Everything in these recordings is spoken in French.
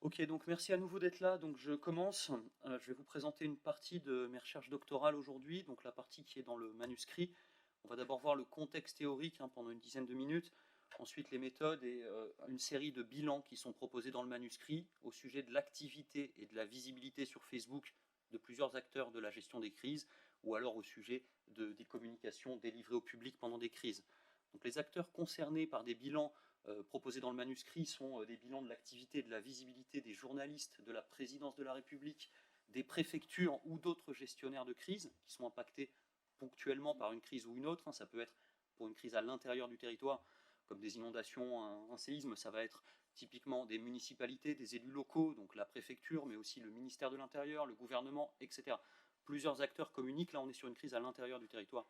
Ok, donc merci à nouveau d'être là. Donc je commence. Je vais vous présenter une partie de mes recherches doctorales aujourd'hui, donc la partie qui est dans le manuscrit. On va d'abord voir le contexte théorique pendant une dizaine de minutes, ensuite les méthodes et une série de bilans qui sont proposés dans le manuscrit au sujet de l'activité et de la visibilité sur Facebook de plusieurs acteurs de la gestion des crises, ou alors au sujet des communications délivrées au public pendant des crises. Donc les acteurs concernés par des bilans proposés dans le manuscrit sont des bilans de l'activité et de la visibilité des journalistes, de la présidence de la République, des préfectures ou d'autres gestionnaires de crise qui sont impactés ponctuellement par une crise ou une autre. Ça peut être pour une crise à l'intérieur du territoire, comme des inondations, un séisme, ça va être typiquement des municipalités, des élus locaux, donc la préfecture, mais aussi le ministère de l'Intérieur, le gouvernement, etc. Plusieurs acteurs communiquent, là on est sur une crise à l'intérieur du territoire,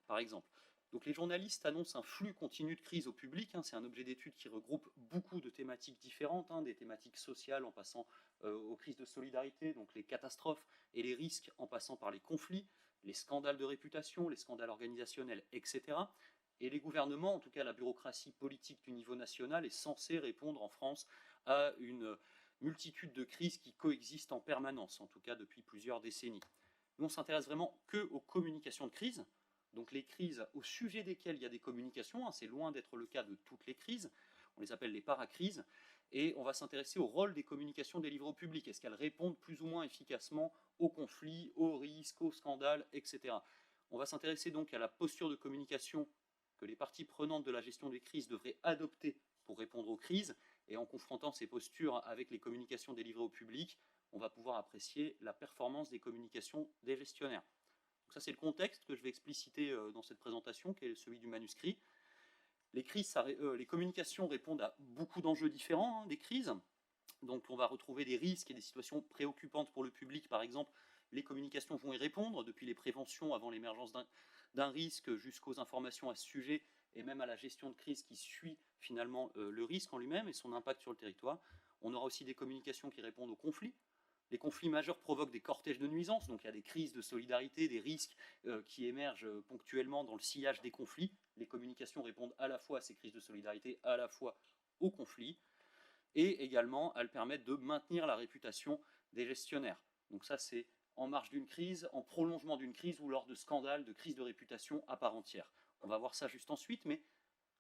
par exemple. Donc les journalistes annoncent un flux continu de crise au public, c'est un objet d'étude qui regroupe beaucoup de thématiques différentes, des thématiques sociales en passant aux crises de solidarité, donc les catastrophes et les risques en passant par les conflits, les scandales de réputation, les scandales organisationnels, etc. Et les gouvernements, en tout cas la bureaucratie politique du niveau national, est censée répondre en France à une multitude de crises qui coexistent en permanence, en tout cas depuis plusieurs décennies. Nous, on s'intéresse vraiment que aux communications de crise, donc les crises au sujet desquelles il y a des communications, c'est loin d'être le cas de toutes les crises, on les appelle les paracrises, et on va s'intéresser au rôle des communications délivrées au public. Est-ce qu'elles répondent plus ou moins efficacement aux conflits, aux risques, aux scandales, etc. On va s'intéresser donc à la posture de communication que les parties prenantes de la gestion des crises devraient adopter pour répondre aux crises, et en confrontant ces postures avec les communications délivrées au public, on va pouvoir apprécier la performance des communications des gestionnaires. Donc ça, c'est le contexte que je vais expliciter dans cette présentation, qui est celui du manuscrit. Les communications répondent à beaucoup d'enjeux différents des crises. Donc on va retrouver des risques et des situations préoccupantes pour le public, par exemple. Les communications vont y répondre, depuis les préventions avant l'émergence d'un risque jusqu'aux informations à ce sujet et même à la gestion de crise qui suit finalement le risque en lui-même et son impact sur le territoire. On aura aussi des communications qui répondent aux conflits. Les conflits majeurs provoquent des cortèges de nuisances, donc il y a des crises de solidarité, des risques qui émergent ponctuellement dans le sillage des conflits. Les communications répondent à la fois à ces crises de solidarité, à la fois aux conflits, et également elles permettent de maintenir la réputation des gestionnaires. Donc ça, c'est en marge d'une crise, en prolongement d'une crise ou lors de scandales, de crises de réputation à part entière. On va voir ça juste ensuite, mais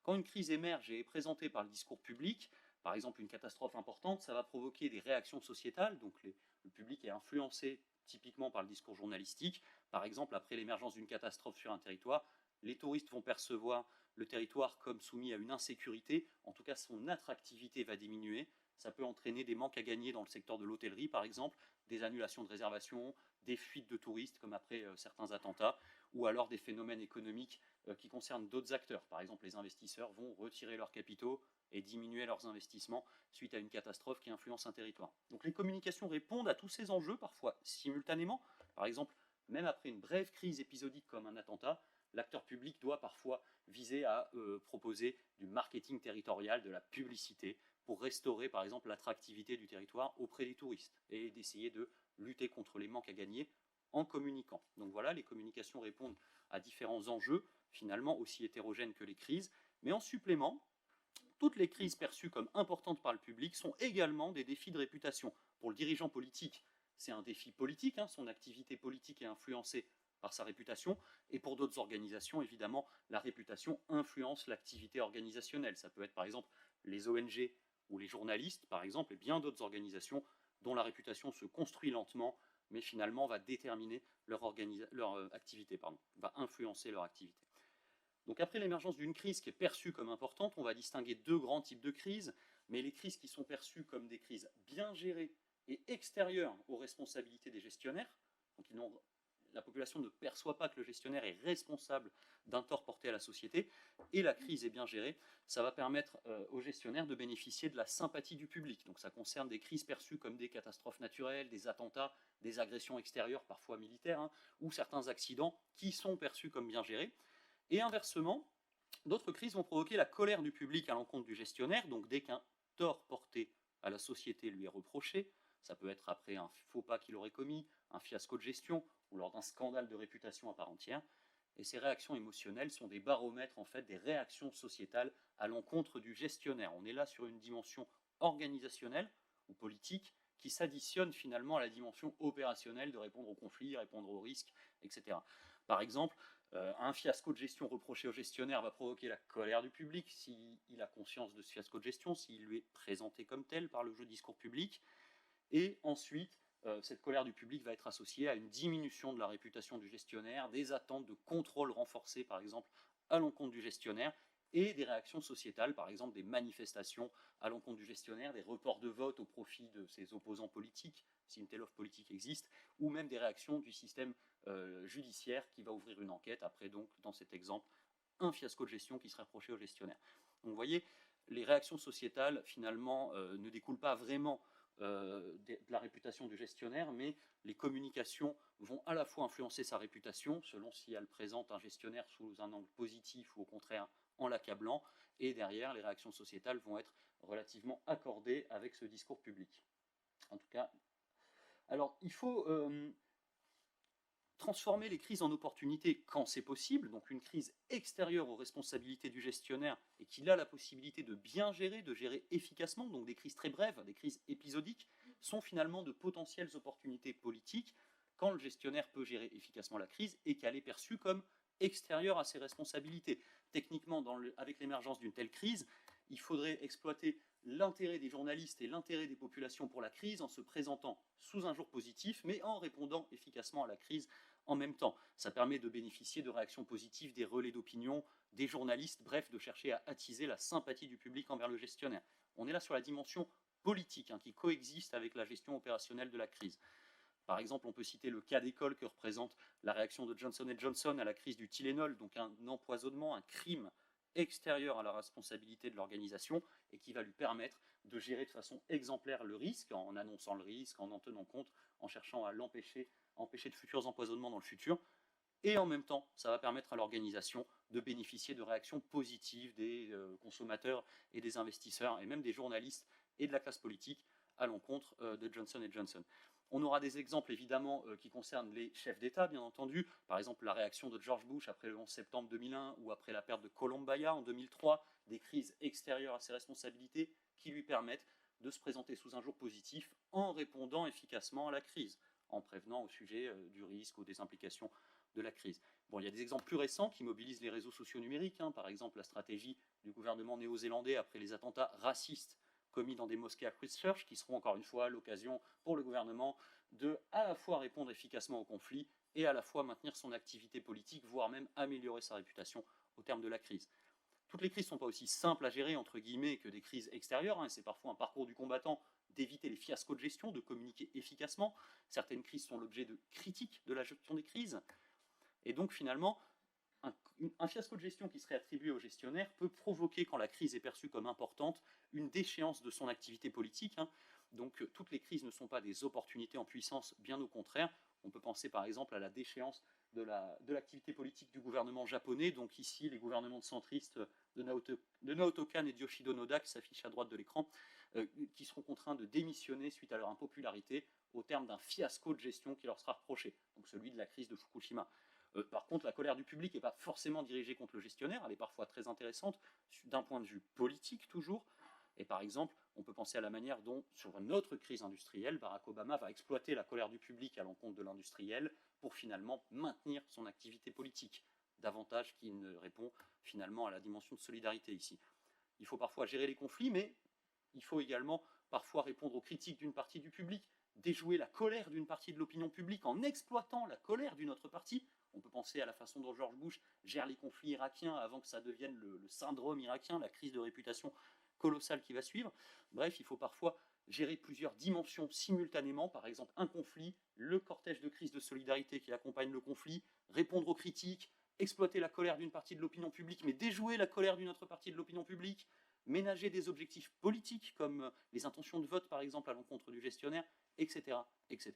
quand une crise émerge et est présentée par le discours public, par exemple une catastrophe importante, ça va provoquer des réactions sociétales, donc le public est influencé typiquement par le discours journalistique. Par exemple, après l'émergence d'une catastrophe sur un territoire, les touristes vont percevoir le territoire comme soumis à une insécurité, en tout cas son attractivité va diminuer. Ça peut entraîner des manques à gagner dans le secteur de l'hôtellerie, par exemple, des annulations de réservations, des fuites de touristes, comme après certains attentats, ou alors des phénomènes économiques qui concernent d'autres acteurs. Par exemple, les investisseurs vont retirer leurs capitaux et diminuer leurs investissements suite à une catastrophe qui influence un territoire. Donc les communications répondent à tous ces enjeux, parfois simultanément. Par exemple, même après une brève crise épisodique comme un attentat, l'acteur public doit parfois viser à proposer du marketing territorial, de la publicité, pour restaurer par exemple l'attractivité du territoire auprès des touristes et d'essayer de lutter contre les manques à gagner en communiquant. Donc voilà, les communications répondent à différents enjeux, finalement aussi hétérogènes que les crises, mais en supplément, toutes les crises perçues comme importantes par le public sont également des défis de réputation. Pour le dirigeant politique, c'est un défi politique, son activité politique est influencée par sa réputation, et pour d'autres organisations, évidemment, la réputation influence l'activité organisationnelle. Ça peut être par exemple les ONG ou les journalistes, par exemple, et bien d'autres organisations dont la réputation se construit lentement, mais finalement va déterminer leur activité, va influencer leur activité. Donc après l'émergence d'une crise qui est perçue comme importante, on va distinguer deux grands types de crises, mais les crises qui sont perçues comme des crises bien gérées et extérieures aux responsabilités des gestionnaires, donc la population ne perçoit pas que le gestionnaire est responsable d'un tort porté à la société, et la crise est bien gérée, ça va permettre aux gestionnaires de bénéficier de la sympathie du public. Donc ça concerne des crises perçues comme des catastrophes naturelles, des attentats, des agressions extérieures, parfois militaires, ou certains accidents qui sont perçus comme bien gérés. Et inversement, d'autres crises vont provoquer la colère du public à l'encontre du gestionnaire, donc dès qu'un tort porté à la société lui est reproché, ça peut être après un faux pas qu'il aurait commis, un fiasco de gestion, ou lors d'un scandale de réputation à part entière, et ces réactions émotionnelles sont des baromètres en fait des réactions sociétales à l'encontre du gestionnaire. On est là sur une dimension organisationnelle, ou politique qui s'additionnent finalement à la dimension opérationnelle de répondre aux conflits, répondre aux risques, etc. Par exemple, un fiasco de gestion reproché au gestionnaire va provoquer la colère du public s'il a conscience de ce fiasco de gestion, s'il lui est présenté comme tel par le jeu discours public. Et ensuite, cette colère du public va être associée à une diminution de la réputation du gestionnaire, des attentes de contrôle renforcées, par exemple, à l'encontre du gestionnaire, et des réactions sociétales, par exemple des manifestations à l'encontre du gestionnaire, des reports de vote au profit de ses opposants politiques, si une telle offre politique existe, ou même des réactions du système judiciaire qui va ouvrir une enquête, après donc, dans cet exemple, un fiasco de gestion qui serait reproché au gestionnaire. Donc vous voyez, les réactions sociétales, finalement, ne découlent pas vraiment de la réputation du gestionnaire, mais les communications vont à la fois influencer sa réputation, selon si elle présente un gestionnaire sous un angle positif ou au contraire en l'accablant, et derrière, les réactions sociétales vont être relativement accordées avec ce discours public. En tout cas, alors il faut transformer les crises en opportunités quand c'est possible, donc une crise extérieure aux responsabilités du gestionnaire et qu'il a la possibilité de bien gérer, de gérer efficacement, donc des crises très brèves, des crises épisodiques, sont finalement de potentielles opportunités politiques quand le gestionnaire peut gérer efficacement la crise et qu'elle est perçue comme extérieure à ses responsabilités. Techniquement, avec l'émergence d'une telle crise, il faudrait exploiter l'intérêt des journalistes et l'intérêt des populations pour la crise en se présentant sous un jour positif, mais en répondant efficacement à la crise en même temps. Ça permet de bénéficier de réactions positives des relais d'opinion, des journalistes, bref, de chercher à attiser la sympathie du public envers le gestionnaire. On est là sur la dimension politique qui coexiste avec la gestion opérationnelle de la crise. Par exemple, on peut citer le cas d'école que représente la réaction de Johnson & Johnson à la crise du Tylenol, donc un empoisonnement, un crime extérieur à la responsabilité de l'organisation et qui va lui permettre de gérer de façon exemplaire le risque, en annonçant le risque, en tenant compte, en cherchant à empêcher de futurs empoisonnements dans le futur. Et en même temps, ça va permettre à l'organisation de bénéficier de réactions positives des consommateurs et des investisseurs, et même des journalistes et de la classe politique à l'encontre de Johnson & Johnson. On aura des exemples évidemment qui concernent les chefs d'État, bien entendu. Par exemple, la réaction de George Bush après le 11 septembre 2001 ou après la perte de Columbia en 2003, des crises extérieures à ses responsabilités qui lui permettent de se présenter sous un jour positif en répondant efficacement à la crise, en prévenant au sujet du risque ou des implications de la crise. Bon, il y a des exemples plus récents qui mobilisent les réseaux sociaux numériques, par exemple la stratégie du gouvernement néo-zélandais après les attentats racistes commis dans des mosquées à Christchurch, qui seront encore une fois l'occasion pour le gouvernement de à la fois répondre efficacement au conflit et à la fois maintenir son activité politique, voire même améliorer sa réputation au terme de la crise. Toutes les crises ne sont pas aussi simples à gérer, entre guillemets, que des crises extérieures. C'est parfois un parcours du combattant d'éviter les fiascos de gestion, de communiquer efficacement. Certaines crises sont l'objet de critiques de la gestion des crises. Et donc finalement, un fiasco de gestion qui serait attribué au gestionnaire peut provoquer, quand la crise est perçue comme importante, une déchéance de son activité politique. Donc toutes les crises ne sont pas des opportunités en puissance, bien au contraire. On peut penser par exemple à la déchéance de l'activité politique du gouvernement japonais, donc ici les gouvernements de centristes de Naoto Kan et de Yoshido Noda, qui s'affichent à droite de l'écran, qui seront contraints de démissionner suite à leur impopularité au terme d'un fiasco de gestion qui leur sera reproché, donc celui de la crise de Fukushima. Par contre, la colère du public n'est pas forcément dirigée contre le gestionnaire, elle est parfois très intéressante d'un point de vue politique toujours. Et par exemple, on peut penser à la manière dont, sur une autre crise industrielle, Barack Obama va exploiter la colère du public à l'encontre de l'industriel pour finalement maintenir son activité politique, davantage qu'il ne répond finalement à la dimension de solidarité ici. Il faut parfois gérer les conflits, mais il faut également parfois répondre aux critiques d'une partie du public, déjouer la colère d'une partie de l'opinion publique en exploitant la colère d'une autre partie. On peut penser à la façon dont George Bush gère les conflits irakiens avant que ça devienne le syndrome irakien, la crise de réputation colossale qui va suivre. Bref, il faut parfois gérer plusieurs dimensions simultanément, par exemple un conflit, le cortège de crise de solidarité qui accompagne le conflit, répondre aux critiques, exploiter la colère d'une partie de l'opinion publique, mais déjouer la colère d'une autre partie de l'opinion publique, ménager des objectifs politiques comme les intentions de vote par exemple à l'encontre du gestionnaire, etc. etc.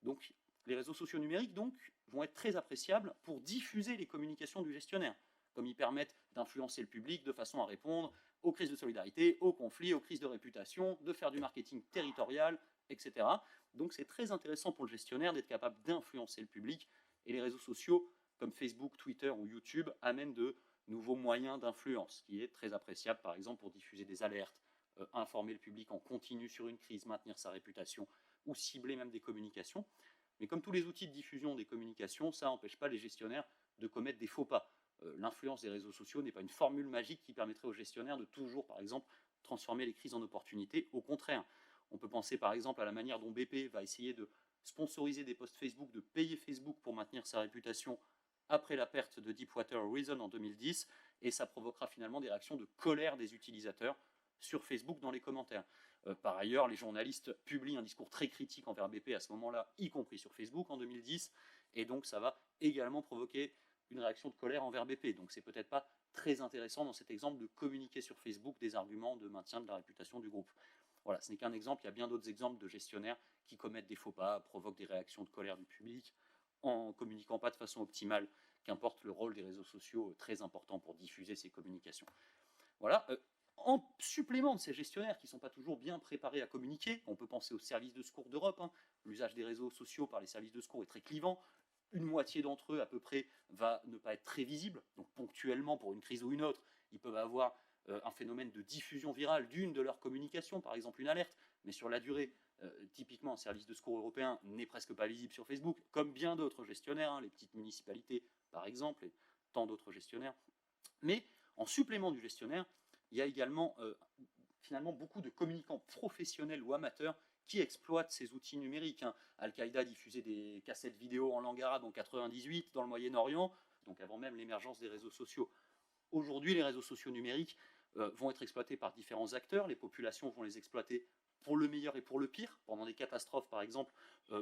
Donc les réseaux sociaux numériques donc, vont être très appréciables pour diffuser les communications du gestionnaire, comme ils permettent d'influencer le public de façon à répondre aux crises de solidarité, aux conflits, aux crises de réputation, de faire du marketing territorial, etc. Donc c'est très intéressant pour le gestionnaire d'être capable d'influencer le public, et les réseaux sociaux comme Facebook, Twitter ou YouTube amènent de nouveaux moyens d'influence, qui est très appréciable par exemple pour diffuser des alertes, informer le public en continu sur une crise, maintenir sa réputation ou cibler même des communications. Mais comme tous les outils de diffusion des communications, ça n'empêche pas les gestionnaires de commettre des faux pas. L'influence des réseaux sociaux n'est pas une formule magique qui permettrait aux gestionnaires de toujours, par exemple, transformer les crises en opportunités. Au contraire, on peut penser par exemple à la manière dont BP va essayer de sponsoriser des posts Facebook, de payer Facebook pour maintenir sa réputation après la perte de Deepwater Horizon en 2010, et ça provoquera finalement des réactions de colère des utilisateurs sur Facebook dans les commentaires. Par ailleurs, les journalistes publient un discours très critique envers BP à ce moment-là, y compris sur Facebook en 2010, et donc ça va également provoquer une réaction de colère envers BP. Donc c'est peut-être pas très intéressant dans cet exemple de communiquer sur Facebook des arguments de maintien de la réputation du groupe. Voilà, ce n'est qu'un exemple, il y a bien d'autres exemples de gestionnaires qui commettent des faux pas, provoquent des réactions de colère du public en communiquant pas de façon optimale, qu'importe le rôle des réseaux sociaux très important pour diffuser ces communications. Voilà. En supplément de ces gestionnaires qui ne sont pas toujours bien préparés à communiquer, on peut penser aux services de secours d'Europe. L'usage des réseaux sociaux par les services de secours est très clivant. Une moitié d'entre eux, à peu près, va ne pas être très visible. Donc ponctuellement, pour une crise ou une autre, ils peuvent avoir un phénomène de diffusion virale d'une de leurs communications, par exemple une alerte, mais sur la durée, typiquement un service de secours européen n'est presque pas visible sur Facebook, comme bien d'autres gestionnaires, les petites municipalités par exemple, et tant d'autres gestionnaires. Mais en supplément du gestionnaire, il y a également finalement beaucoup de communicants professionnels ou amateurs qui exploitent ces outils numériques. Al-Qaïda diffusait des cassettes vidéo en langue arabe en 1998 dans le Moyen-Orient, donc avant même l'émergence des réseaux sociaux. Aujourd'hui, les réseaux sociaux numériques vont être exploités par différents acteurs. Les populations vont les exploiter pour le meilleur et pour le pire, pendant des catastrophes par exemple,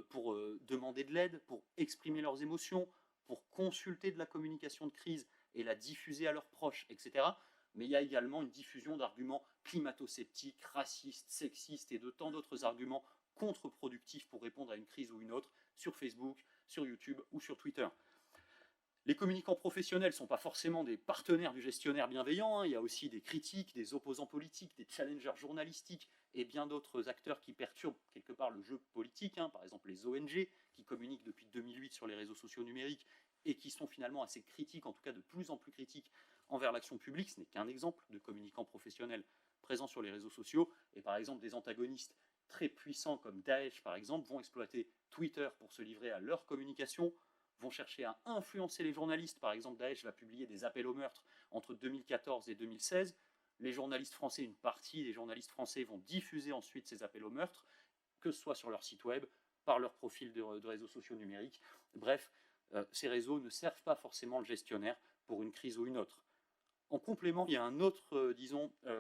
pour demander de l'aide, pour exprimer leurs émotions, pour consulter de la communication de crise et la diffuser à leurs proches, etc. Mais il y a également une diffusion d'arguments climato-sceptiques, racistes, sexistes et de tant d'autres arguments contre-productifs pour répondre à une crise ou une autre sur Facebook, sur YouTube ou sur Twitter. Les communicants professionnels ne sont pas forcément des partenaires du gestionnaire bienveillant, il y a aussi des critiques, des opposants politiques, des challengers journalistiques et bien d'autres acteurs qui perturbent quelque part le jeu politique, par exemple les ONG qui communiquent depuis 2008 sur les réseaux sociaux numériques et qui sont finalement assez critiques, en tout cas de plus en plus critiques envers l'action publique. Ce n'est qu'un exemple de communicants professionnels présents sur les réseaux sociaux, et par exemple des antagonistes très puissants comme Daesh par exemple vont exploiter Twitter pour se livrer à leur communication, vont chercher à influencer les journalistes. Par exemple, Daesh va publier des appels au meurtre entre 2014 et 2016. Les journalistes français, une partie des journalistes français vont diffuser ensuite ces appels au meurtre, que ce soit sur leur site web, par leur profil de réseaux sociaux numériques. Bref, ces réseaux ne servent pas forcément le gestionnaire pour une crise ou une autre. En complément, il y a un autre,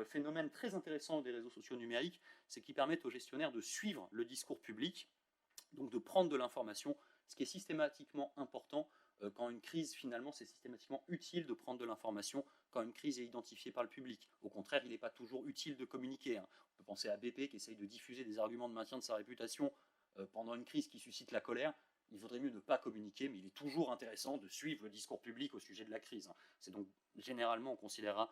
phénomène très intéressant des réseaux sociaux numériques, c'est qu'ils permettent aux gestionnaires de suivre le discours public, donc de prendre de l'information, ce qui est systématiquement important quand une crise, finalement, c'est systématiquement utile de prendre de l'information quand une crise est identifiée par le public. Au contraire, il n'est pas toujours utile de communiquer. On peut penser à BP qui essaye de diffuser des arguments de maintien de sa réputation pendant une crise qui suscite la colère. Il vaudrait mieux ne pas communiquer, mais il est toujours intéressant de suivre le discours public au sujet de la crise. C'est donc généralement, on considérera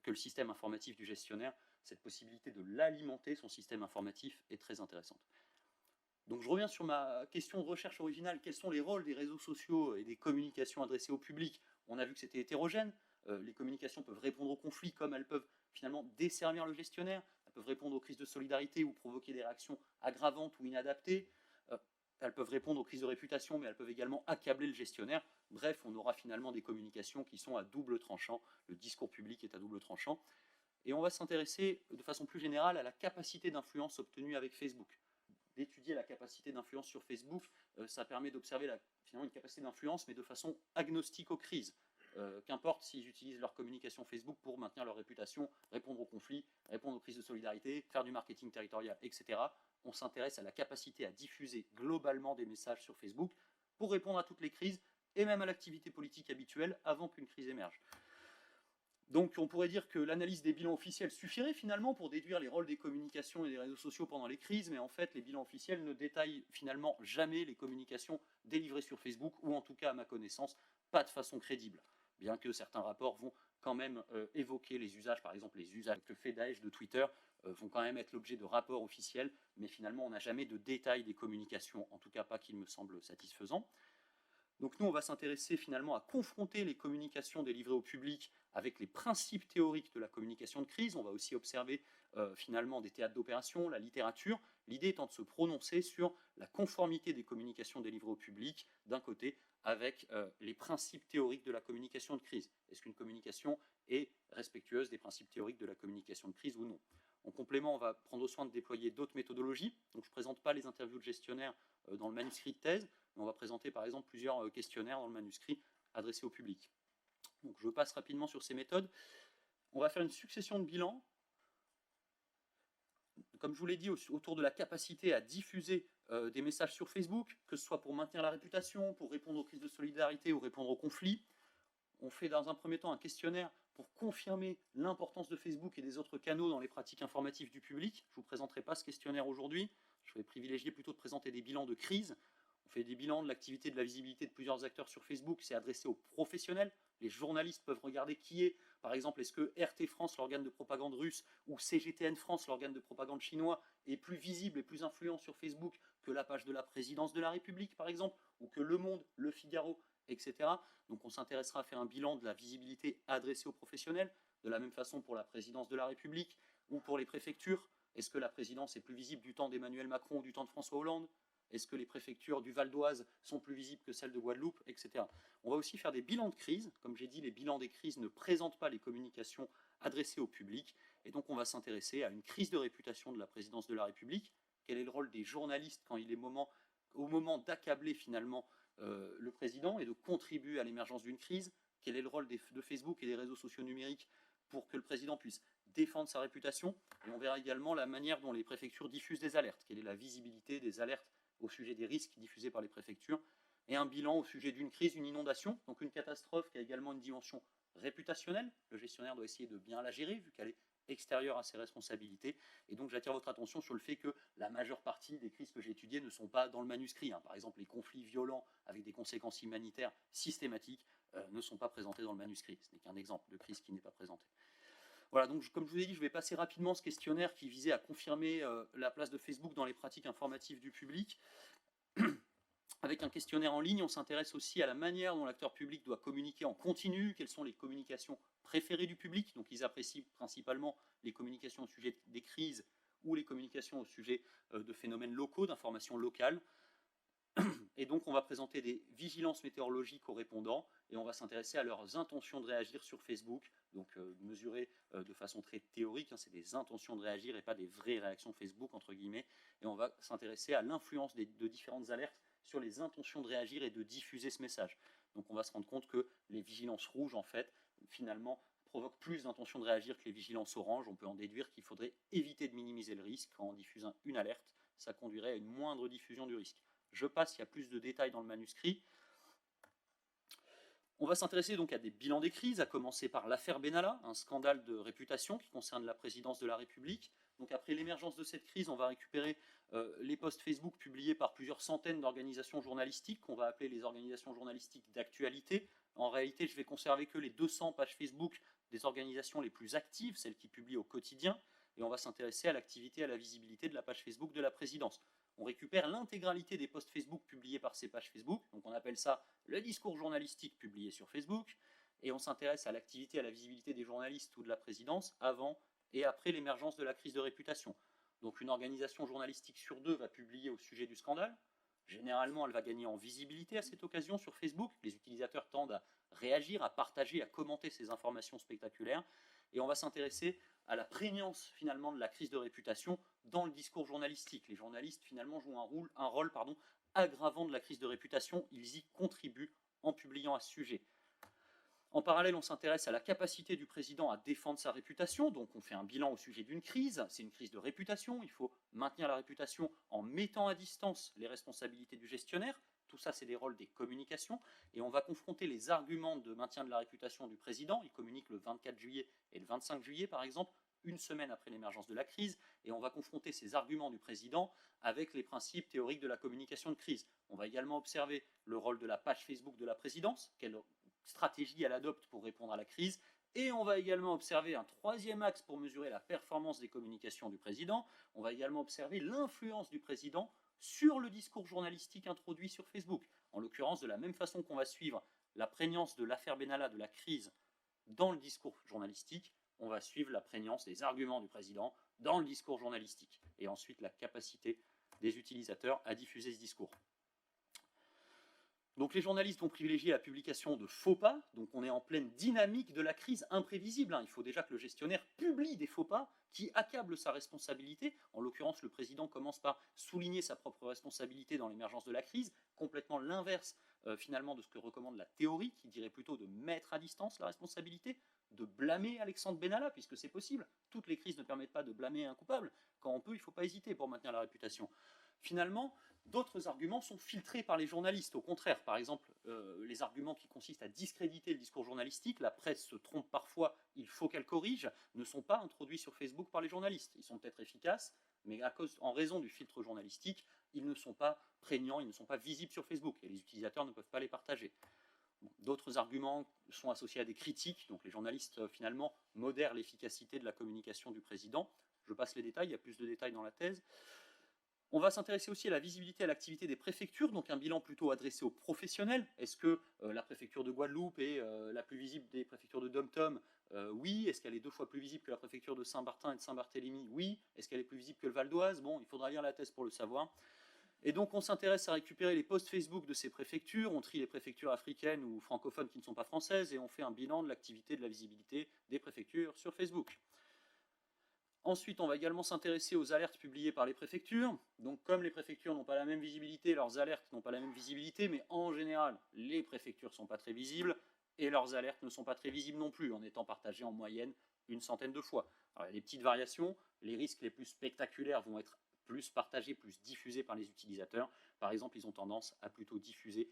que le système informatif du gestionnaire, cette possibilité de l'alimenter, son système informatif, est très intéressante. Donc je reviens sur ma question de recherche originale, quels sont les rôles des réseaux sociaux et des communications adressées au public? On a vu que c'était hétérogène, les communications peuvent répondre aux conflits comme elles peuvent finalement desservir le gestionnaire, elles peuvent répondre aux crises de solidarité ou provoquer des réactions aggravantes ou inadaptées, elles peuvent répondre aux crises de réputation, mais elles peuvent également accabler le gestionnaire. Bref, on aura finalement des communications qui sont à double tranchant, le discours public est à double tranchant. Et on va s'intéresser de façon plus générale à la capacité d'influence obtenue avec Facebook. D'étudier la capacité d'influence sur Facebook, ça permet d'observer finalement une capacité d'influence, mais de façon agnostique aux crises. Qu'importe s'ils utilisent leur communication Facebook pour maintenir leur réputation, répondre aux conflits, répondre aux crises de solidarité, faire du marketing territorial, etc. On s'intéresse à la capacité à diffuser globalement des messages sur Facebook pour répondre à toutes les crises et même à l'activité politique habituelle avant qu'une crise émerge. Donc on pourrait dire que l'analyse des bilans officiels suffirait finalement pour déduire les rôles des communications et des réseaux sociaux pendant les crises, mais en fait les bilans officiels ne détaillent finalement jamais les communications délivrées sur Facebook, ou en tout cas à ma connaissance, pas de façon crédible. Bien que certains rapports vont quand même évoquer les usages, par exemple les usages que fait Daesh de Twitter, vont quand même être l'objet de rapports officiels, mais finalement on n'a jamais de détails des communications, en tout cas pas qu'il me semble satisfaisant. Donc nous, on va s'intéresser finalement à confronter les communications délivrées au public avec les principes théoriques de la communication de crise. On va aussi observer finalement des théâtres d'opération, la littérature, l'idée étant de se prononcer sur la conformité des communications délivrées au public, d'un côté, avec les principes théoriques de la communication de crise. Est-ce qu'une communication est respectueuse des principes théoriques de la communication de crise ou non? En complément, on va prendre soin de déployer d'autres méthodologies. Donc, je ne présente pas les interviews de gestionnaires dans le manuscrit de thèse, mais on va présenter par exemple plusieurs questionnaires dans le manuscrit adressés au public. Donc, je passe rapidement sur ces méthodes. On va faire une succession de bilans. Comme je vous l'ai dit, autour de la capacité à diffuser des messages sur Facebook, que ce soit pour maintenir la réputation, pour répondre aux crises de solidarité ou répondre aux conflits. On fait dans un premier temps un questionnaire pour confirmer l'importance de Facebook et des autres canaux dans les pratiques informatives du public. Je ne vous présenterai pas ce questionnaire aujourd'hui. Je vais privilégier plutôt de présenter des bilans de crise. On fait des bilans de l'activité, de la visibilité de plusieurs acteurs sur Facebook. C'est adressé aux professionnels. Les journalistes peuvent regarder qui est, par exemple, est-ce que RT France, l'organe de propagande russe, ou CGTN France, l'organe de propagande chinois, est plus visible et plus influent sur Facebook que la page de la présidence de la République, par exemple, ou que Le Monde, Le Figaro, etc. Donc on s'intéressera à faire un bilan de la visibilité adressée aux professionnels, de la même façon pour la présidence de la République ou pour les préfectures. Est-ce que la présidence est plus visible du temps d'Emmanuel Macron ou du temps de François Hollande? Est-ce que les préfectures du Val d'Oise sont plus visibles que celles de Guadeloupe, etc. On va aussi faire des bilans de crise. Comme j'ai dit, les bilans des crises ne présentent pas les communications adressées au public. Et donc on va s'intéresser à une crise de réputation de la présidence de la République. Quel est le rôle des journalistes quand il est au moment d'accabler finalement le président et de contribuer à l'émergence d'une crise? Quel est le rôle de Facebook et des réseaux sociaux numériques pour que le président puisse défendre sa réputation? Et on verra également la manière dont les préfectures diffusent des alertes. Quelle est la visibilité des alertes au sujet des risques diffusés par les préfectures? Et un bilan au sujet d'une crise, une inondation, donc une catastrophe qui a également une dimension réputationnelle. Le gestionnaire doit essayer de bien la gérer vu qu'elle est extérieure à ses responsabilités. Et donc j'attire votre attention sur le fait que la majeure partie des crises que j'ai étudiées ne sont pas dans le manuscrit. Par exemple, les conflits violents avec des conséquences humanitaires systématiques ne sont pas présentés dans le manuscrit. Ce n'est qu'un exemple de crise qui n'est pas présenté. Voilà, donc comme je vous ai dit, je vais passer rapidement ce questionnaire qui visait à confirmer la place de Facebook dans les pratiques informatives du public. Avec un questionnaire en ligne, on s'intéresse aussi à la manière dont l'acteur public doit communiquer en continu, quelles sont les communications préférées du public. Donc ils apprécient principalement les communications au sujet des crises ou les communications au sujet de phénomènes locaux, d'informations locales. Et donc on va présenter des vigilances météorologiques aux répondants et on va s'intéresser à leurs intentions de réagir sur Facebook, donc mesurer de façon très théorique, c'est des intentions de réagir et pas des vraies réactions Facebook entre guillemets, et on va s'intéresser à l'influence de différentes alertes sur les intentions de réagir et de diffuser ce message. Donc on va se rendre compte que les vigilances rouges en fait finalement provoquent plus d'intentions de réagir que les vigilances oranges. On peut en déduire qu'il faudrait éviter de minimiser le risque. Quand on diffuse une alerte, ça conduirait à une moindre diffusion du risque. Je passe, il y a plus de détails dans le manuscrit. On va s'intéresser donc à des bilans des crises, à commencer par l'affaire Benalla, un scandale de réputation qui concerne la présidence de la République. Donc après l'émergence de cette crise, on va récupérer les posts Facebook publiés par plusieurs centaines d'organisations journalistiques, qu'on va appeler les organisations journalistiques d'actualité. En réalité, je vais conserver que les 200 pages Facebook des organisations les plus actives, celles qui publient au quotidien, et on va s'intéresser à l'activité et à la visibilité de la page Facebook de la présidence. On récupère l'intégralité des posts Facebook publiés par ces pages Facebook, donc on appelle ça le discours journalistique publié sur Facebook, et on s'intéresse à l'activité et à la visibilité des journalistes ou de la présidence avant et après l'émergence de la crise de réputation. Donc une organisation journalistique sur deux va publier au sujet du scandale. Généralement, elle va gagner en visibilité à cette occasion sur Facebook. Les utilisateurs tendent à réagir, à partager, à commenter ces informations spectaculaires. Et on va s'intéresser à la prégnance finalement de la crise de réputation dans le discours journalistique. Les journalistes finalement jouent un rôle aggravant de la crise de réputation. Ils y contribuent en publiant à ce sujet. En parallèle, on s'intéresse à la capacité du président à défendre sa réputation. Donc on fait un bilan au sujet d'une crise. C'est une crise de réputation. Il faut maintenir la réputation en mettant à distance les responsabilités du gestionnaire. Tout ça, c'est des rôles des communications. Et on va confronter les arguments de maintien de la réputation du président. Il communique le 24 juillet et le 25 juillet, par exemple, une semaine après l'émergence de la crise. Et on va confronter ces arguments du président avec les principes théoriques de la communication de crise. On va également observer le rôle de la page Facebook de la présidence, quelle stratégie elle adopte pour répondre à la crise. Et on va également observer un troisième axe pour mesurer la performance des communications du président. On va également observer l'influence du président sur le discours journalistique introduit sur Facebook. En l'occurrence, de la même façon qu'on va suivre la prégnance de l'affaire Benalla, de la crise, dans le discours journalistique, on va suivre la prégnance des arguments du président dans le discours journalistique, et ensuite la capacité des utilisateurs à diffuser ce discours. Donc les journalistes vont privilégier la publication de faux pas, donc on est en pleine dynamique de la crise imprévisible. Il faut déjà que le gestionnaire publie des faux pas qui accablent sa responsabilité. En l'occurrence, le président commence par souligner sa propre responsabilité dans l'émergence de la crise, complètement l'inverse finalement de ce que recommande la théorie, qui dirait plutôt de mettre à distance la responsabilité, de blâmer Alexandre Benalla, puisque c'est possible. Toutes les crises ne permettent pas de blâmer un coupable. Quand on peut, il ne faut pas hésiter pour maintenir la réputation. Finalement, d'autres arguments sont filtrés par les journalistes. Au contraire, par exemple, les arguments qui consistent à discréditer le discours journalistique, la presse se trompe parfois, il faut qu'elle corrige, ne sont pas introduits sur Facebook par les journalistes. Ils sont peut-être efficaces, mais en raison du filtre journalistique, ils ne sont pas prégnants, ils ne sont pas visibles sur Facebook, et les utilisateurs ne peuvent pas les partager. D'autres arguments sont associés à des critiques, donc les journalistes finalement modèrent l'efficacité de la communication du président. Je passe les détails, il y a plus de détails dans la thèse. On va s'intéresser aussi à la visibilité et à l'activité des préfectures, donc un bilan plutôt adressé aux professionnels. Est-ce que la préfecture de Guadeloupe est la plus visible des préfectures de Dom-Tom? Oui. Est-ce qu'elle est 2 fois plus visible que la préfecture de Saint-Martin et de Saint-Barthélemy? Oui. Est-ce qu'elle est plus visible que le Val d'Oise? Bon, il faudra lire la thèse pour le savoir. Et donc on s'intéresse à récupérer les posts Facebook de ces préfectures, on trie les préfectures africaines ou francophones qui ne sont pas françaises, et on fait un bilan de l'activité, de la visibilité des préfectures sur Facebook. Ensuite, on va également s'intéresser aux alertes publiées par les préfectures. Donc, comme les préfectures n'ont pas la même visibilité, leurs alertes n'ont pas la même visibilité, mais en général, les préfectures ne sont pas très visibles et leurs alertes ne sont pas très visibles non plus, en étant partagées en moyenne une centaine de fois. Alors, il y a des petites variations. Les risques les plus spectaculaires vont être plus partagés, plus diffusés par les utilisateurs. Par exemple, ils ont tendance à plutôt diffuser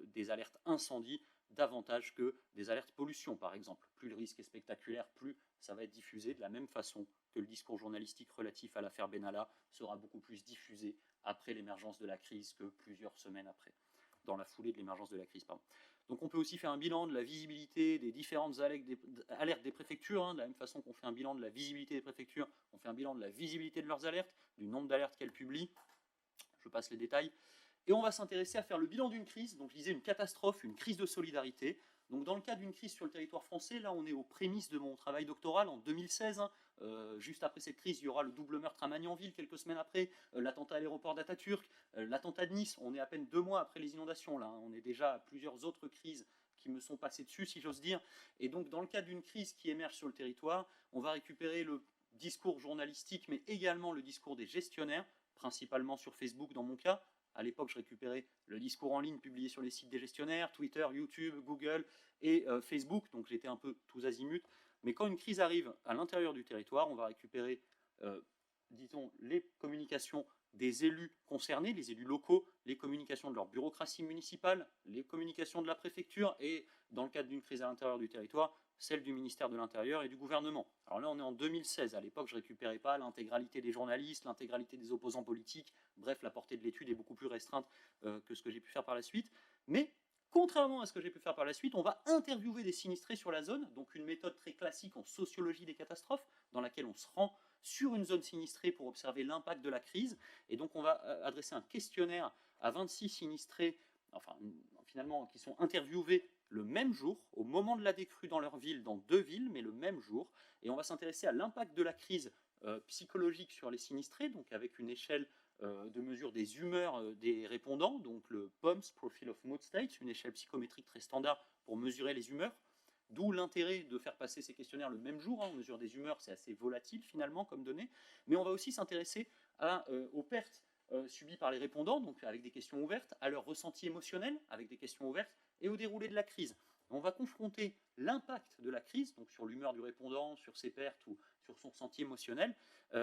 des alertes incendie davantage que des alertes pollution, par exemple. Plus le risque est spectaculaire, plus ça va être diffusé de la même façon que le discours journalistique relatif à l'affaire Benalla sera beaucoup plus diffusé après l'émergence de la crise que plusieurs semaines après, dans la foulée de l'émergence de la crise. Pardon. Donc on peut aussi faire un bilan de la visibilité des différentes alertes des préfectures, de la même façon qu'on fait un bilan de la visibilité des préfectures, on fait un bilan de la visibilité de leurs alertes, du nombre d'alertes qu'elles publient. Je passe les détails. Et on va s'intéresser à faire le bilan d'une crise, donc je disais une catastrophe, une crise de solidarité. Donc dans le cas d'une crise sur le territoire français, là on est aux prémices de mon travail doctoral en 2016. Juste après cette crise, il y aura le double meurtre à Magnanville quelques semaines après, l'attentat à l'aéroport d'Atatürk, l'attentat de Nice. On est à peine 2 mois après les inondations, là. On est déjà à plusieurs autres crises qui me sont passées dessus, si j'ose dire. Et donc dans le cas d'une crise qui émerge sur le territoire, on va récupérer le discours journalistique, mais également le discours des gestionnaires, principalement sur Facebook dans mon cas. À l'époque, je récupérais le discours en ligne publié sur les sites des gestionnaires, Twitter, YouTube, Google et Facebook, donc j'étais un peu tous azimuts. Mais quand une crise arrive à l'intérieur du territoire, on va récupérer, disons, les communications des élus concernés, les élus locaux, les communications de leur bureaucratie municipale, les communications de la préfecture et, dans le cadre d'une crise à l'intérieur du territoire, celle du ministère de l'Intérieur et du gouvernement. Alors là, on est en 2016. À l'époque, je ne récupérais pas l'intégralité des journalistes, l'intégralité des opposants politiques. Bref, la portée de l'étude est beaucoup plus restreinte que ce que j'ai pu faire par la suite. Mais, contrairement à ce que j'ai pu faire par la suite, on va interviewer des sinistrés sur la zone, donc une méthode très classique en sociologie des catastrophes, dans laquelle on se rend sur une zone sinistrée pour observer l'impact de la crise. Et donc, on va adresser un questionnaire à 26 sinistrés, enfin, finalement, qui sont interviewés le même jour, au moment de la décrue dans leur ville, dans 2 villes, mais le même jour. Et on va s'intéresser à l'impact de la crise psychologique sur les sinistrés, donc avec une échelle de mesure des humeurs des répondants, donc le POMS, Profile of Mood State, une échelle psychométrique très standard pour mesurer les humeurs. D'où l'intérêt de faire passer ces questionnaires le même jour. On mesure des humeurs, c'est assez volatile finalement comme données. Mais on va aussi s'intéresser aux pertes subies par les répondants, donc avec des questions ouvertes, à leur ressenti émotionnel, avec des questions ouvertes, et au déroulé de la crise. On va confronter l'impact de la crise, donc sur l'humeur du répondant, sur ses pertes ou sur son ressenti émotionnel,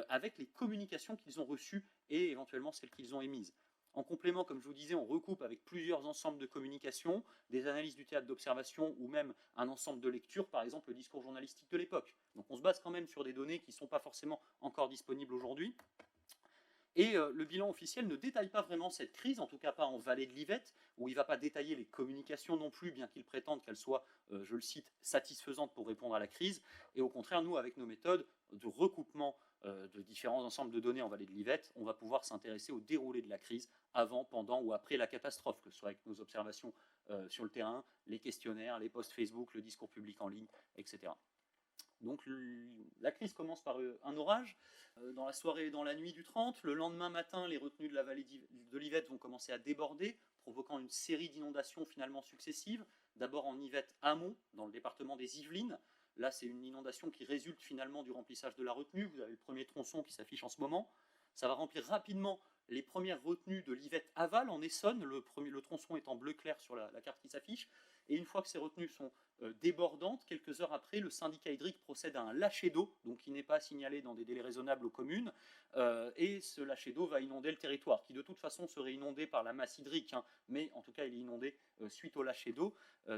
avec les communications qu'ils ont reçues et éventuellement celles qu'ils ont émises. En complément, comme je vous disais, on recoupe avec plusieurs ensembles de communications, des analyses du théâtre d'observation ou même un ensemble de lectures, par exemple le discours journalistique de l'époque. Donc on se base quand même sur des données qui ne sont pas forcément encore disponibles aujourd'hui. Et le bilan officiel ne détaille pas vraiment cette crise, en tout cas pas en vallée de l'Yvette, où il ne va pas détailler les communications non plus, bien qu'il prétende qu'elles soient, je le cite, satisfaisantes pour répondre à la crise. Et au contraire, nous, avec nos méthodes de recoupement de différents ensembles de données en vallée de l'Yvette, on va pouvoir s'intéresser au déroulé de la crise avant, pendant ou après la catastrophe, que ce soit avec nos observations sur le terrain, les questionnaires, les posts Facebook, le discours public en ligne, etc. Donc la crise commence par un orage. Dans la soirée et dans la nuit du 30, le lendemain matin, les retenues de la vallée de l'Yvette vont commencer à déborder, provoquant une série d'inondations finalement successives. D'abord en Yvette amont, dans le département des Yvelines. Là, c'est une inondation qui résulte finalement du remplissage de la retenue. Vous avez le premier tronçon qui s'affiche en ce moment. Ça va remplir rapidement les premières retenues de l'Yvette aval en Essonne, le tronçon est en bleu clair sur la carte qui s'affiche. Et une fois que ces retenues sont débordantes, quelques heures après, le syndicat hydrique procède à un lâcher d'eau, donc qui n'est pas signalé dans des délais raisonnables aux communes, et ce lâcher d'eau va inonder le territoire, qui de toute façon serait inondé par la masse hydrique, hein, mais en tout cas il est inondé suite au lâcher d'eau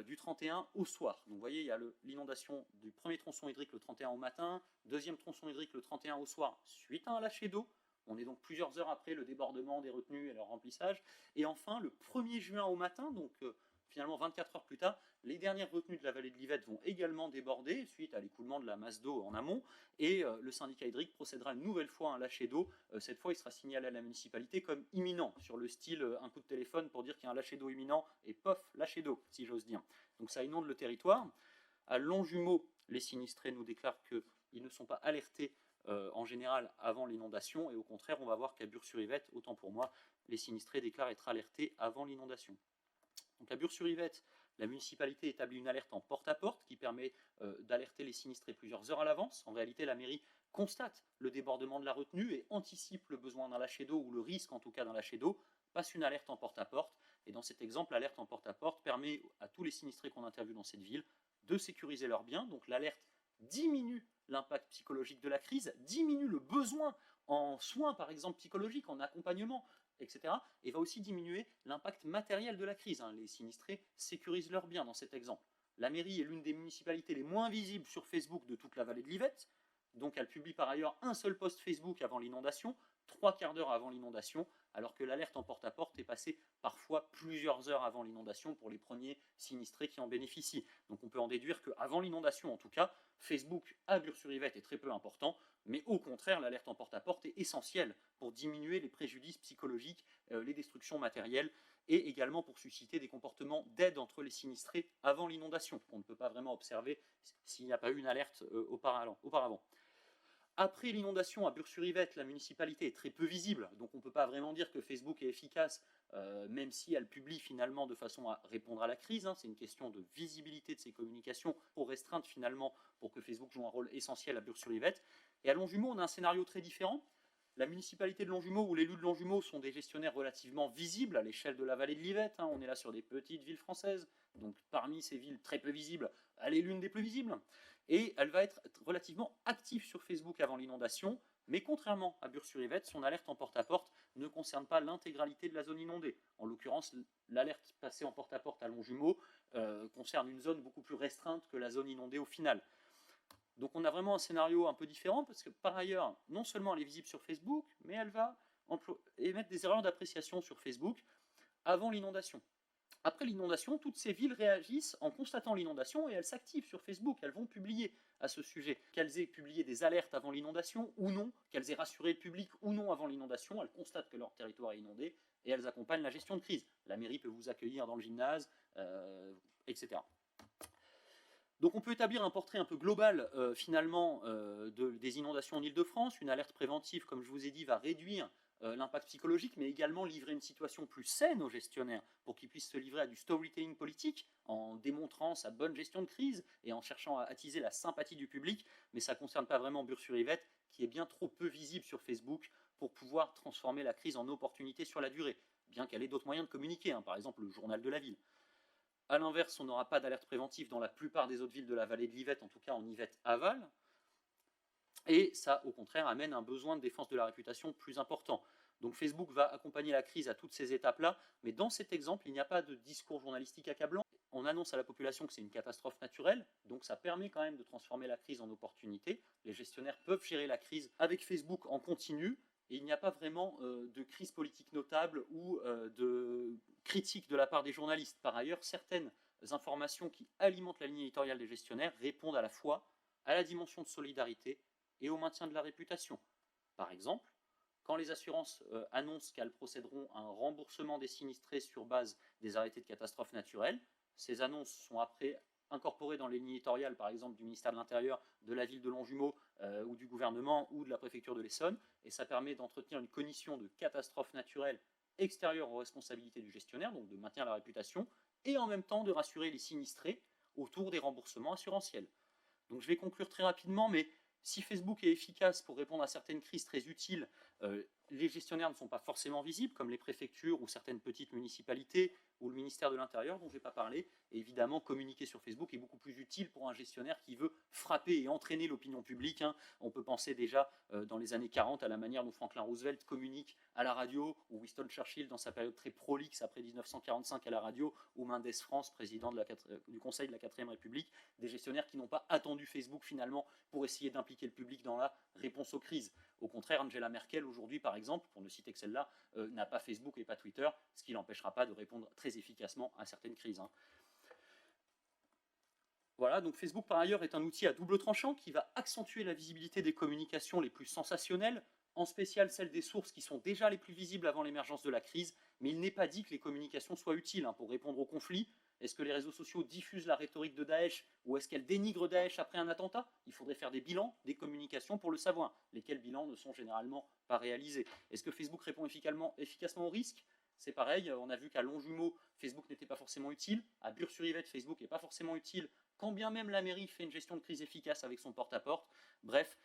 du 31 au soir. Donc vous voyez, il y a l'inondation du premier tronçon hydrique le 31 au matin, deuxième tronçon hydrique le 31 au soir suite à un lâcher d'eau. On est donc plusieurs heures après le débordement des retenues et leur remplissage. Et enfin, le 1er juin au matin, donc finalement 24 heures plus tard, les dernières retenues de la vallée de l'Yvette vont également déborder suite à l'écoulement de la masse d'eau en amont. Et le syndicat hydrique procédera une nouvelle fois à un lâcher d'eau. Cette fois, il sera signalé à la municipalité comme imminent, sur le style un coup de téléphone pour dire qu'il y a un lâcher d'eau imminent, et pof, lâcher d'eau, si j'ose dire. Donc ça inonde le territoire. À Longjumeau, les sinistrés nous déclarent qu'ils ne sont pas alertés en général avant l'inondation, et au contraire, on va voir qu'à Bure-sur-Yvette, autant pour moi, les sinistrés déclarent être alertés avant l'inondation. Donc à Bure-sur-Yvette, la municipalité établit une alerte en porte-à-porte qui permet d'alerter les sinistrés plusieurs heures à l'avance. En réalité, la mairie constate le débordement de la retenue et anticipe le besoin d'un lâcher d'eau, ou le risque en tout cas d'un lâcher d'eau, passe une alerte en porte-à-porte. Et dans cet exemple, l'alerte en porte-à-porte permet à tous les sinistrés qu'on interviewe dans cette ville de sécuriser leurs biens. Donc l'alerte diminue l'impact psychologique de la crise, diminue le besoin en soins, par exemple psychologiques, en accompagnement, etc. Et va aussi diminuer l'impact matériel de la crise. Les sinistrés sécurisent leurs biens dans cet exemple. La mairie est l'une des municipalités les moins visibles sur Facebook de toute la vallée de l'Yvette. Donc elle publie par ailleurs un seul post Facebook avant l'inondation, 3/4 d'heure avant l'inondation, alors que l'alerte en porte-à-porte est passée parfois plusieurs heures avant l'inondation pour les premiers sinistrés qui en bénéficient. Donc on peut en déduire qu'avant l'inondation, en tout cas, Facebook à Bure-sur-Yvette est très peu important, mais au contraire, l'alerte en porte-à-porte est essentielle pour diminuer les préjudices psychologiques, les destructions matérielles, et également pour susciter des comportements d'aide entre les sinistrés avant l'inondation, qu'on ne peut pas vraiment observer s'il n'y a pas eu une alerte auparavant. Après l'inondation à Bure-sur-Yvette, la municipalité est très peu visible, donc on ne peut pas vraiment dire que Facebook est efficace, même si elle publie finalement de façon à répondre à la crise. C'est une question de visibilité de ses communications, trop restreinte finalement pour que Facebook joue un rôle essentiel à Bure-sur-Yvette. Et à Longjumeau, on a un scénario très différent. La municipalité de Longjumeau ou l'élu de Longjumeau sont des gestionnaires relativement visibles à l'échelle de la vallée de l'Yvette. On est là sur des petites villes françaises, donc parmi ces villes très peu visibles, elle est l'une des plus visibles. Et elle va être relativement active sur Facebook avant l'inondation, mais contrairement à Bure-sur-Yvette, son alerte en porte-à-porte ne concerne pas l'intégralité de la zone inondée. En l'occurrence, l'alerte passée en porte-à-porte à Longjumeau concerne une zone beaucoup plus restreinte que la zone inondée au final. Donc on a vraiment un scénario un peu différent, parce que par ailleurs, non seulement elle est visible sur Facebook, mais elle va émettre des erreurs d'appréciation sur Facebook avant l'inondation. Après l'inondation, toutes ces villes réagissent en constatant l'inondation et elles s'activent sur Facebook, elles vont publier à ce sujet. Qu'elles aient publié des alertes avant l'inondation ou non, qu'elles aient rassuré le public ou non avant l'inondation, elles constatent que leur territoire est inondé et elles accompagnent la gestion de crise. La mairie peut vous accueillir dans le gymnase, etc. Donc on peut établir un portrait un peu global finalement des inondations en Ile-de-France. Une alerte préventive, comme je vous ai dit, va réduire l'impact psychologique, mais également livrer une situation plus saine aux gestionnaires pour qu'ils puissent se livrer à du storytelling politique en démontrant sa bonne gestion de crise et en cherchant à attiser la sympathie du public. Mais ça ne concerne pas vraiment Bure-sur-Yvette, qui est bien trop peu visible sur Facebook pour pouvoir transformer la crise en opportunité sur la durée, bien qu'elle ait d'autres moyens de communiquer, par exemple le journal de la ville. A l'inverse, on n'aura pas d'alerte préventive dans la plupart des autres villes de la vallée de l'Yvette, en tout cas en Yvette aval. Et ça, au contraire, amène un besoin de défense de la réputation plus important. Donc Facebook va accompagner la crise à toutes ces étapes-là, mais dans cet exemple, il n'y a pas de discours journalistique accablant. On annonce à la population que c'est une catastrophe naturelle, donc ça permet quand même de transformer la crise en opportunité. Les gestionnaires peuvent gérer la crise avec Facebook en continu, et il n'y a pas vraiment de crise politique notable ou de critique de la part des journalistes. Par ailleurs, certaines informations qui alimentent la ligne éditoriale des gestionnaires répondent à la fois à la dimension de solidarité et au maintien de la réputation. Par exemple, quand les assurances annoncent qu'elles procéderont à un remboursement des sinistrés sur base des arrêtés de catastrophes naturelles, ces annonces sont après incorporé dans les lignes éditoriales, par exemple, du ministère de l'Intérieur, de la ville de Longjumeau ou du gouvernement ou de la préfecture de l'Essonne. Et ça permet d'entretenir une cognition de catastrophe naturelle extérieure aux responsabilités du gestionnaire, donc de maintenir la réputation, et en même temps de rassurer les sinistrés autour des remboursements assurantiels. Donc je vais conclure très rapidement, mais si Facebook est efficace pour répondre à certaines crises très utiles, les gestionnaires ne sont pas forcément visibles, comme les préfectures ou certaines petites municipalités ou le ministère de l'Intérieur dont je n'ai pas parlé. Et évidemment, communiquer sur Facebook est beaucoup plus utile pour un gestionnaire qui veut frapper et entraîner l'opinion publique. On peut penser déjà dans les années 40 à la manière dont Franklin Roosevelt communique à la radio, ou Winston Churchill dans sa période très prolixe après 1945 à la radio, ou Mendès France, président du Conseil de la 4ème République, des gestionnaires qui n'ont pas attendu Facebook finalement pour essayer d'impliquer le public dans la réponse aux crises. Au contraire, Angela Merkel aujourd'hui par exemple, pour ne citer que celle-là, n'a pas Facebook et pas Twitter, ce qui l'empêchera pas de répondre très efficacement à certaines crises. Voilà, donc Facebook par ailleurs est un outil à double tranchant qui va accentuer la visibilité des communications les plus sensationnelles, en spécial celles des sources qui sont déjà les plus visibles avant l'émergence de la crise, mais il n'est pas dit que les communications soient utiles pour répondre aux conflits. Est-ce que les réseaux sociaux diffusent la rhétorique de Daesh ou est-ce qu'elles dénigrent Daesh après un attentat? Il faudrait faire des bilans des communications pour le savoir, lesquels bilans ne sont généralement pas réalisés. Est-ce que Facebook répond efficacement aux risques? C'est pareil, on a vu qu'à Longjumeau, Facebook n'était pas forcément utile, à Bure-sur-Yvette, Facebook n'est pas forcément utile, quand bien même la mairie fait une gestion de crise efficace avec son porte-à-porte. Bref,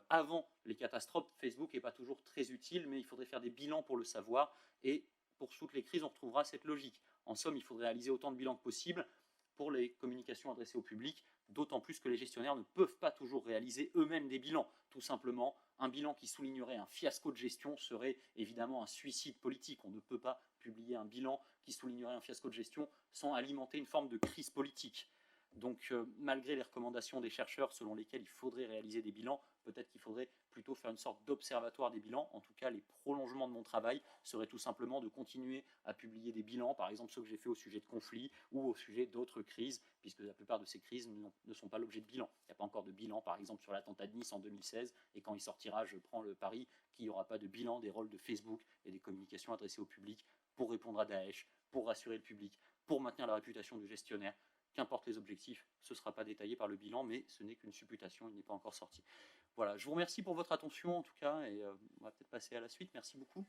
avant les catastrophes, Facebook n'est pas toujours très utile, mais il faudrait faire des bilans pour le savoir, et pour toutes les crises, on retrouvera cette logique. En somme, il faudrait réaliser autant de bilans que possible pour les communications adressées au public, d'autant plus que les gestionnaires ne peuvent pas toujours réaliser eux-mêmes des bilans. Tout simplement, un bilan qui soulignerait un fiasco de gestion serait évidemment un suicide politique. On ne peut pas publier un bilan qui soulignerait un fiasco de gestion sans alimenter une forme de crise politique. Donc malgré les recommandations des chercheurs selon lesquelles il faudrait réaliser des bilans, peut-être qu'il faudrait plutôt faire une sorte d'observatoire des bilans. En tout cas, les prolongements de mon travail seraient tout simplement de continuer à publier des bilans, par exemple ceux que j'ai fait au sujet de conflits ou au sujet d'autres crises, puisque la plupart de ces crises ne sont pas l'objet de bilan. Il n'y a pas encore de bilan, par exemple sur l'attentat de Nice en 2016, et quand il sortira, je prends le pari qu'il n'y aura pas de bilan des rôles de Facebook et des communications adressées au public pour répondre à Daesh, pour rassurer le public, pour maintenir la réputation du gestionnaire. Qu'importe les objectifs, ce ne sera pas détaillé par le bilan, mais ce n'est qu'une supputation, il n'est pas encore sorti. Voilà, je vous remercie pour votre attention en tout cas, et on va peut-être passer à la suite. Merci beaucoup.